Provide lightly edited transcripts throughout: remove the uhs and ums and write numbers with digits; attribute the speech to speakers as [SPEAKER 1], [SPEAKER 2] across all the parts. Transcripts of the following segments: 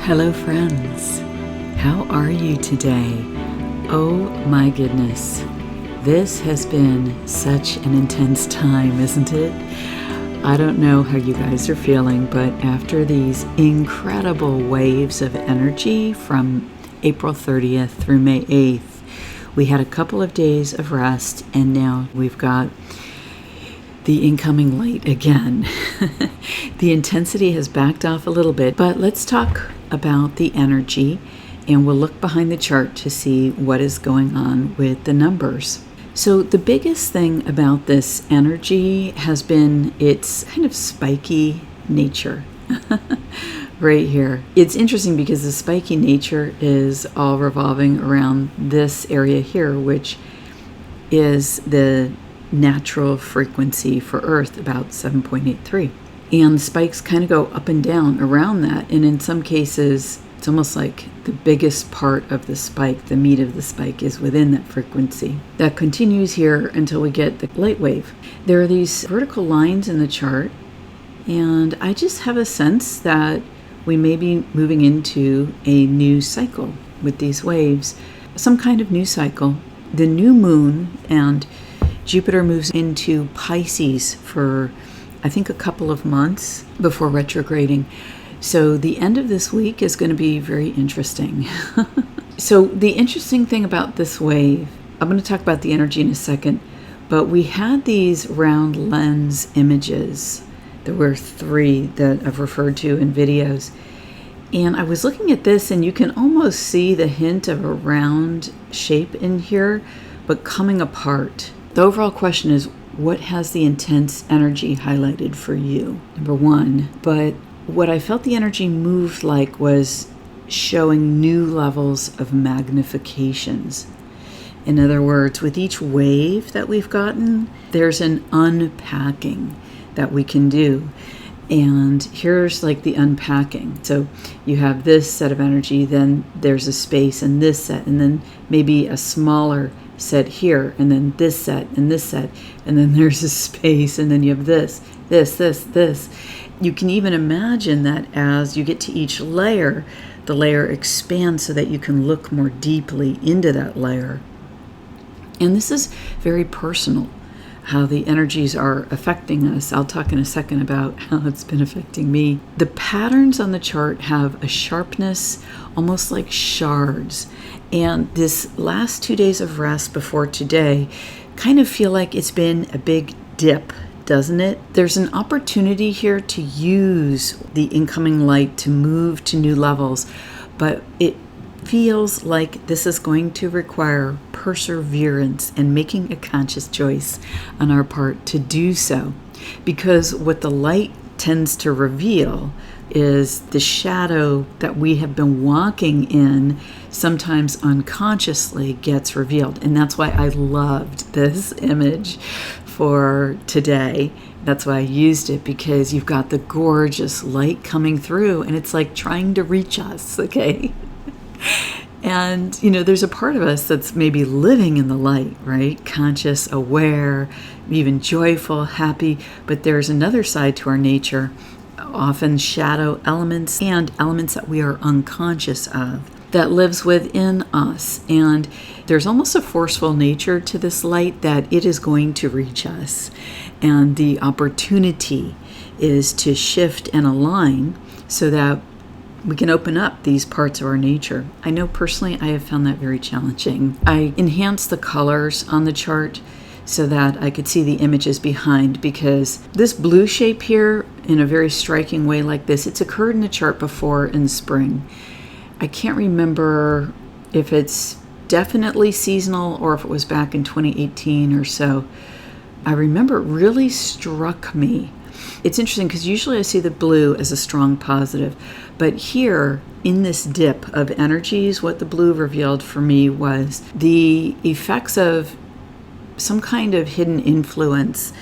[SPEAKER 1] Hello friends, how are you today? Oh my goodness, this has been such an intense time, isn't it? I don't know how you guys are feeling, but after these incredible waves of energy from April 30th through May 8th, we had a couple of days of rest, and now we've got the incoming light again. The intensity has backed off a little bit, but let's talk about the energy, and we'll look behind the chart to see what is going on with the numbers. So the biggest thing about this energy has been its kind of spiky nature. Right here. It's interesting because the spiky nature is all revolving around this area here, which is the natural frequency for Earth, about 7.83. And the spikes kind of go up and down around that. And in some cases, it's almost like the biggest part of the spike, the meat of the spike, is within that frequency. That continues here until we get the light wave. There are these vertical lines in the chart, and I just have a sense that we may be moving into a new cycle with these waves, some kind of new cycle. The new moon and Jupiter moves into Pisces for, I think, a couple of months before retrograding. So the end of this week is going to be very interesting. So the interesting thing about this wave, I'm going to talk about the energy in a second, but we had these round lens images. There were 3 that I've referred to in videos. And I was looking at this, and you can almost see the hint of a round shape in here, but coming apart. The overall question is, what has the intense energy highlighted for you? Number 1. But what I felt the energy moved like was showing new levels of magnifications. In other words, with each wave that we've gotten, there's an unpacking that we can do. And here's like the unpacking. So you have this set of energy, then there's a space in this set, and then maybe a smaller set here, and then this set, and then there's a space, and then you have this. You can even imagine that as you get to each layer, the layer expands so that you can look more deeply into that layer. And this is very personal, how the energies are affecting us. I'll talk in a second about how it's been affecting me. The patterns on the chart have a sharpness, almost like shards. And this last 2 days of rest before today kind of feel like it's been a big dip, doesn't it? There's an opportunity here to use the incoming light to move to new levels, but it feels like this is going to require perseverance and making a conscious choice on our part to do so. Because what the light tends to reveal is the shadow that we have been walking in, sometimes unconsciously, gets revealed. And that's why I loved this image for today. That's why I used it, because you've got the gorgeous light coming through, and it's like trying to reach us, okay? And, there's a part of us that's maybe living in the light, right? Conscious, aware, even joyful, happy. But there's another side to our nature, often shadow elements and elements that we are unconscious of, that lives within us. And there's almost a forceful nature to this light that it is going to reach us. And the opportunity is to shift and align so that we can open up these parts of our nature. I know personally I have found that very challenging. I enhanced the colors on the chart so that I could see the images behind, because this blue shape here, in a very striking way like this, it's occurred in the chart before in spring. I can't remember if it's definitely seasonal or if it was back in 2018 or so. I remember it really struck me. It's interesting because usually I see the blue as a strong positive, but here in this dip of energies, what the blue revealed for me was the effects of some kind of hidden influence.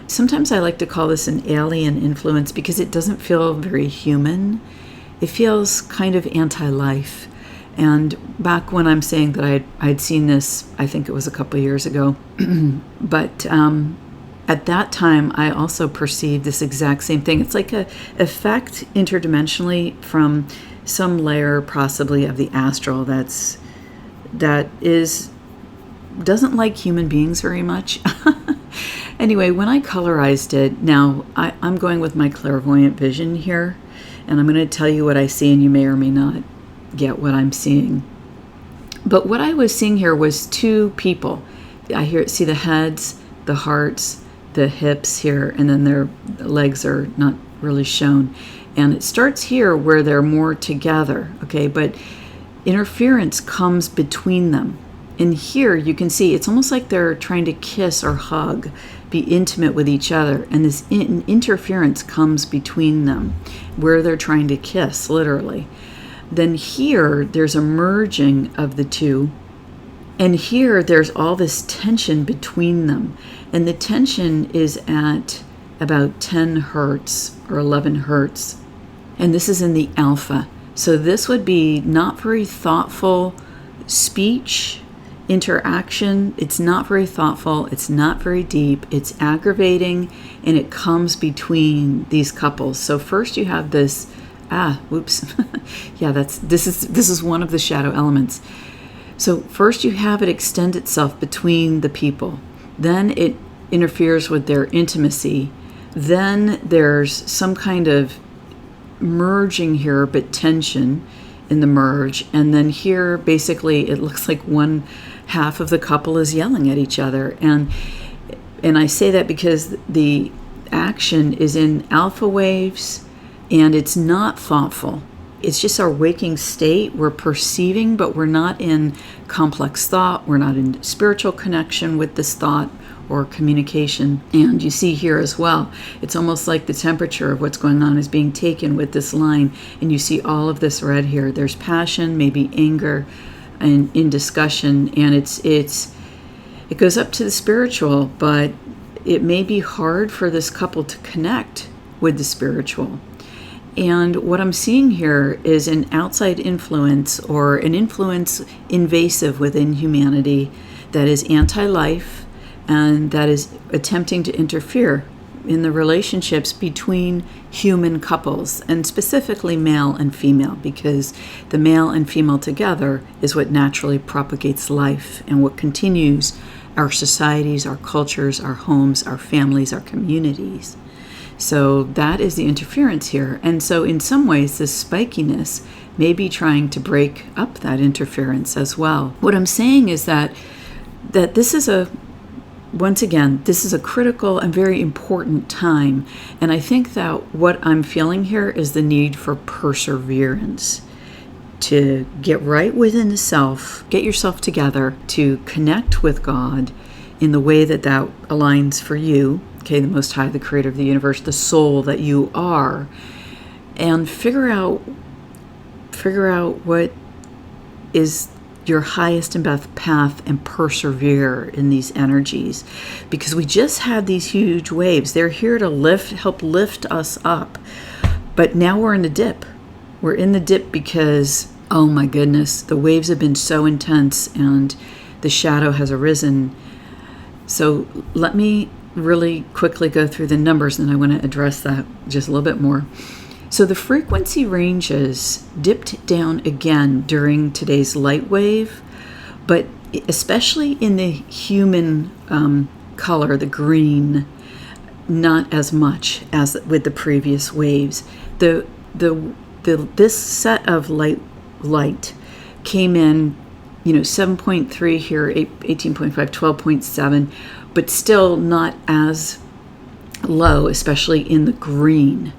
[SPEAKER 1] Sometimes I like to call this an alien influence because it doesn't feel very human. It feels kind of anti-life. And back when I'm saying that I'd seen this, I think it was a couple of years ago, but at that time, I also perceived this exact same thing. It's like a effect interdimensionally from some layer possibly of the astral that doesn't like human beings very much. Anyway, when I colorized it, now I'm going with my clairvoyant vision here, and I'm going to tell you what I see, and you may or may not get what I'm seeing. But what I was seeing here was two people. I see the heads, the hearts, the hips here, and then their legs are not really shown. And it starts here where they're more together, okay? But interference comes between them. And here you can see it's almost like they're trying to kiss or hug, be intimate with each other. And this interference comes between them where they're trying to kiss, literally. Then here there's a merging of the two. And here there's all this tension between them. And the tension is at about 10 hertz or 11 hertz. And this is in the alpha. So this would be not very thoughtful speech, interaction. It's not very thoughtful. It's not very deep. It's aggravating, and it comes between these couples. So first you have this, whoops. Yeah, this is one of the shadow elements. So first you have it extend itself between the people. Then it interferes with their intimacy. Then there's some kind of merging here, but tension in the merge. And then here, basically, it looks like one half of the couple is yelling at each other. And I say that because the action is in alpha waves, and it's not thoughtful. It's just our waking state. We're perceiving, but we're not in complex thought. We're not in spiritual connection with this thought or communication. And you see here as well, it's almost like the temperature of what's going on is being taken with this line. And you see all of this red here. There's passion, maybe anger, and in discussion. And it goes up to the spiritual, but it may be hard for this couple to connect with the spiritual. And what I'm seeing here is an outside influence, or an influence invasive within humanity, that is anti-life and that is attempting to interfere in the relationships between human couples, and specifically male and female, because the male and female together is what naturally propagates life and what continues our societies, our cultures, our homes, our families, our communities. So that is the interference here. And so in some ways, this spikiness may be trying to break up that interference as well. What I'm saying is that this is once again, this is a critical and very important time. And I think that what I'm feeling here is the need for perseverance, to get right within the self, get yourself together, to connect with God in the way that aligns for you, okay, the Most High, the Creator of the universe, the soul that you are, and figure out what is your highest and best path, and persevere in these energies, because we just had these huge waves. They're here to help lift us up, but now we're in the dip. We're in the dip because, oh my goodness, the waves have been so intense and the shadow has arisen. So let me really quickly go through the numbers, and I want to address that just a little bit more. So the frequency ranges dipped down again during today's light wave, but especially in the human color, the green, not as much as with the previous waves. This set of light came in, 7.3 here, 18.5, 12.7, but still not as low, especially in the green.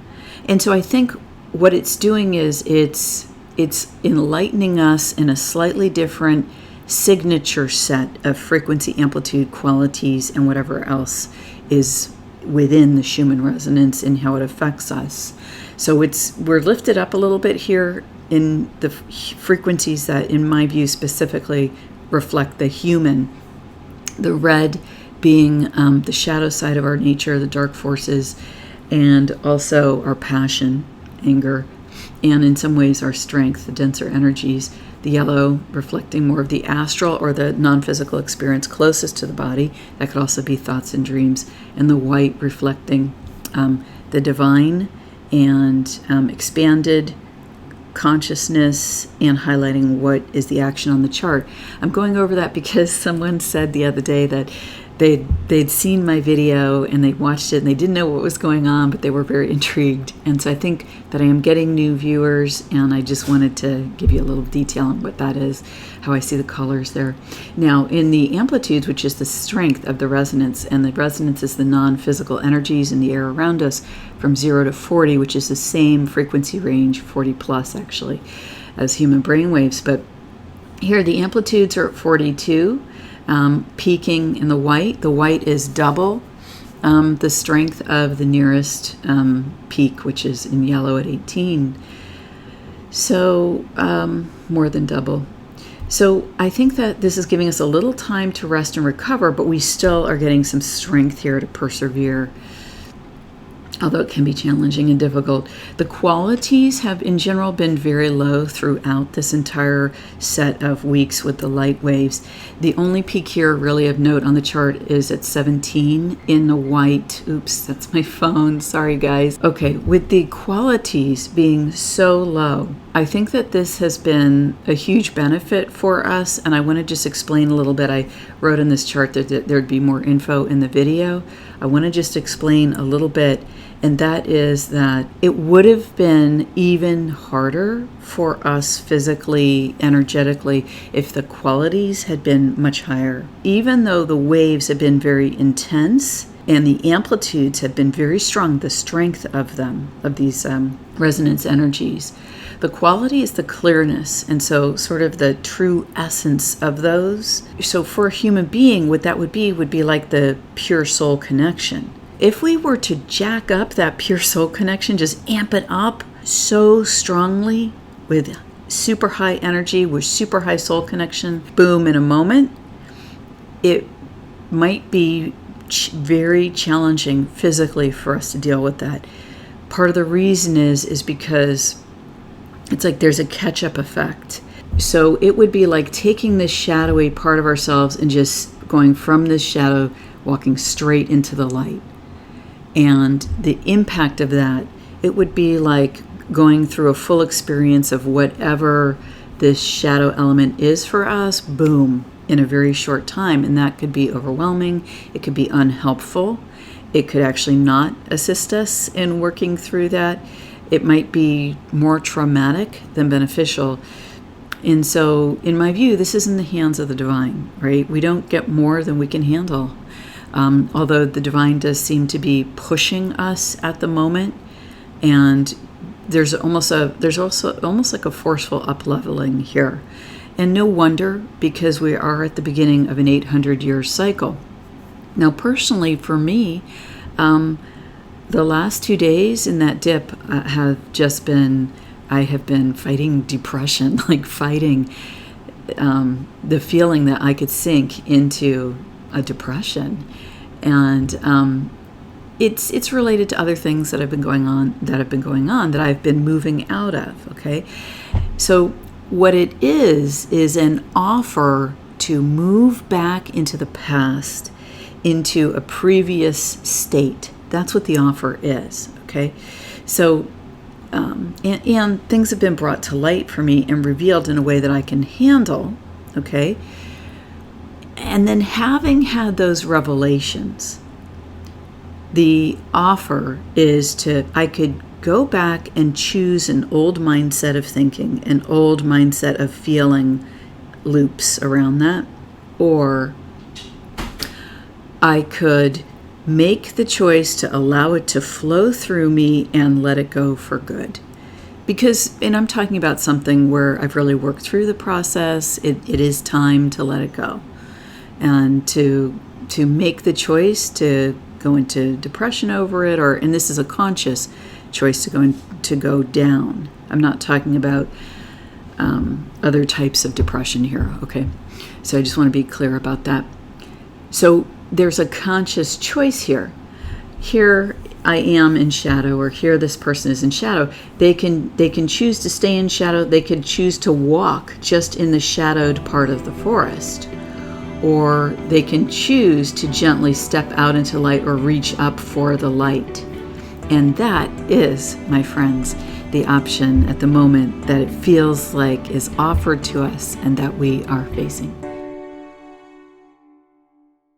[SPEAKER 1] And so I think what it's doing is it's enlightening us in a slightly different signature set of frequency, amplitude, qualities, and whatever else is within the Schumann resonance and how it affects us. So we're lifted up a little bit here in the frequencies that, in my view, specifically reflect the human. The red being the shadow side of our nature, the dark forces, and also our passion, anger, and in some ways our strength, the denser energies. The yellow reflecting more of the astral or the non-physical experience closest to the body. That could also be thoughts and dreams. And the white reflecting the divine and expanded consciousness and highlighting what is the action on the chart. I'm going over that because someone said the other day that they'd seen my video and they watched it and they didn't know what was going on, but they were very intrigued. And so I think that I am getting new viewers, and I just wanted to give you a little detail on what that is, how I see the colors there. Now, in the amplitudes, which is the strength of the resonance, and the resonance is the non-physical energies in the air around us from 0 to 40, which is the same frequency range, 40 plus actually, as human brain waves. But here the amplitudes are at 42. Peaking in the white. The white is double the strength of the nearest peak, which is in yellow at 18. So more than double. So I think that this is giving us a little time to rest and recover, but we still are getting some strength here to persevere, although it can be challenging and difficult. The qualities have in general been very low throughout this entire set of weeks with the light waves. The only peak here really of note on the chart is at 17 in the white. Oops, that's my phone. Sorry, guys. Okay, with the qualities being so low, I think that this has been a huge benefit for us, and I want to just explain a little bit. I wrote in this chart that there'd be more info in the video. I want to just explain a little bit, and that is that it would have been even harder for us physically, energetically, if the qualities had been much higher. Even though the waves have been very intense and the amplitudes have been very strong, the strength of them, of these resonance energies, the quality is the clearness, and so sort of the true essence of those. So for a human being, what that would be like the pure soul connection. If we were to jack up that pure soul connection, just amp it up so strongly with super high energy, with super high soul connection, boom, in a moment, it might be very challenging physically for us to deal with that. Part of the reason is because it's like there's a catch-up effect. So it would be like taking this shadowy part of ourselves and just going from this shadow, walking straight into the light. And the impact of that, it would be like going through a full experience of whatever this shadow element is for us, boom, in a very short time. And that could be overwhelming. It could be unhelpful. It could actually not assist us in working through that. It might be more traumatic than beneficial. And so, in my view, this is in the hands of the divine, right? We don't get more than we can handle. Although the divine does seem to be pushing us at the moment, and there's also almost like a forceful up-leveling here. And no wonder, because we are at the beginning of an 800-year cycle. Now, personally, for me, the last 2 days in that dip have just been, I have been fighting depression, like fighting the feeling that I could sink into a depression. And it's related to other things that have been going on, that I've been moving out of, okay? So what it is an offer to move back into the past, into a previous state. That's what the offer is, okay? So, and things have been brought to light for me and revealed in a way that I can handle, okay? And then having had those revelations, the offer is I could go back and choose an old mindset of thinking, an old mindset of feeling loops around that, or I could make the choice to allow it to flow through me and let it go for good. Because, and I'm talking about something where I've really worked through the process, it is time to let it go. And to make the choice to go into depression over it, and this is a conscious choice to go down. I'm not talking about other types of depression here, okay? So I just want to be clear about that. So there's a conscious choice here. Here I am in shadow, or here this person is in shadow. They can choose to stay in shadow. They could choose to walk just in the shadowed part of the forest, or they can choose to gently step out into light or reach up for the light. And that is, my friends, the option at the moment that it feels like is offered to us and that we are facing.